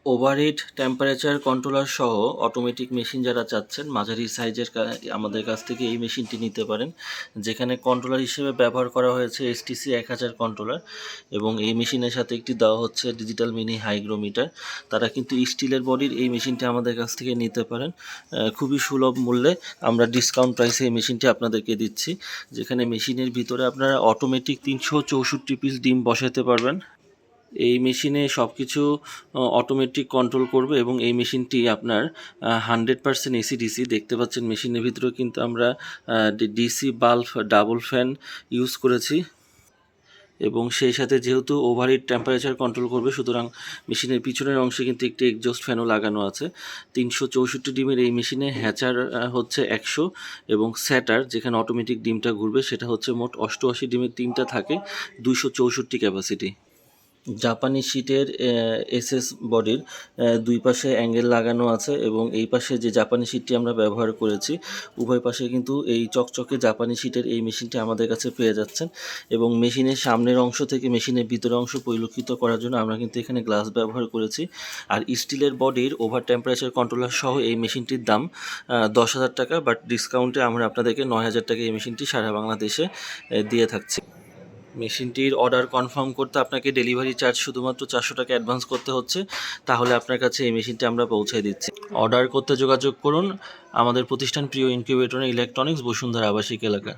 Overheat temperature controller সহ automatic machine যারা চাচ্ছেন মাঝারি সাইজের আমাদের কাছ থেকে এই মেশিনটি নিতে পারেন, যেখানে কন্ট্রোলার হিসেবে ব্যবহার করা হয়েছে HTC 1000 কন্ট্রোলার এবং এই মেশিনের সাথে একটি দেওয়া হচ্ছে ডিজিটাল মিনি হাইগ্রোমিটার। তারা কিন্তু স্টিলের বডির এই মেশিনটি আমাদের কাছ থেকে নিতে পারেন খুবই সুলভ মূল্যে। আমরা ডিসকাউন্ট প্রাইসে এই মেশিনটি আপনাদেরকে দিচ্ছি, যেখানে মেশিনের ভিতরে আপনারা অটোমেটিক 364 পিস ডিম বসাতে পারবেন। এই মেশিনে সব কিছু অটোমেটিক কন্ট্রোল করবে এবং এই মেশিনটি আপনার 100% এসি ডিসি। দেখতে পাচ্ছেন মেশিনের ভিতরেও কিন্তু আমরা DC bulb double fan use করেছি এবং সেই সাথে যেহেতু ওভারহিট টেম্পারেচার কন্ট্রোল করবে, সুতরাং মেশিনের পিছনের অংশে কিন্তু একটি এক্সজস্ট ফ্যানও লাগানো আছে। 364 ডিমের এই মেশিনে হ্যাচার হচ্ছে 100 এবং স্যাটার যেখানে অটোমেটিক ডিমটা ঘুরবে সেটা হচ্ছে মোট 88 ডিমের 3টা থাকে, 264 ক্যাপাসিটি। জাপানি শিটের এসএস বডির দুই পাশে অ্যাঙ্গেল লাগানো আছে এবং এই পাশে যে জাপানি শিটটি আমরা ব্যবহার করেছি, উভয় পাশে কিন্তু এই চকচকে জাপানি শিটের এই মেশিনটি আমাদের কাছে পেয়ে যাচ্ছেন। এবং মেশিনের সামনের অংশ থেকে মেশিনের ভিতরের অংশ পরিলক্ষিত করার জন্য আমরা কিন্তু এখানে গ্লাস ব্যবহার করেছি। আর স্টিলের বডির ওভার টেম্পারেচার কন্ট্রোলার সহ এই মেশিনটির দাম 10,000 টাকা, বাট ডিসকাউন্টে আমরা আপনাদেরকে 9,000 টাকা এই মেশিনটি সারা বাংলাদেশে দিয়ে থাকছি। মেশিনটির অর্ডার কনফার্ম করতে আপনাকে ডেলিভারি চার্জ শুধুমাত্র 400 টাকা অ্যাডভান্স করতে হচ্ছে, তাহলে আপনার কাছে এই মেশিনটি আমরা পৌঁছে দিচ্ছি। অর্ডার করতে যোগাযোগ করুন আমাদের প্রতিষ্ঠান প্রিয় ইনকিউবেটর ইলেকট্রনিক্স, বসুন্ধরা আবাসিক এলাকা।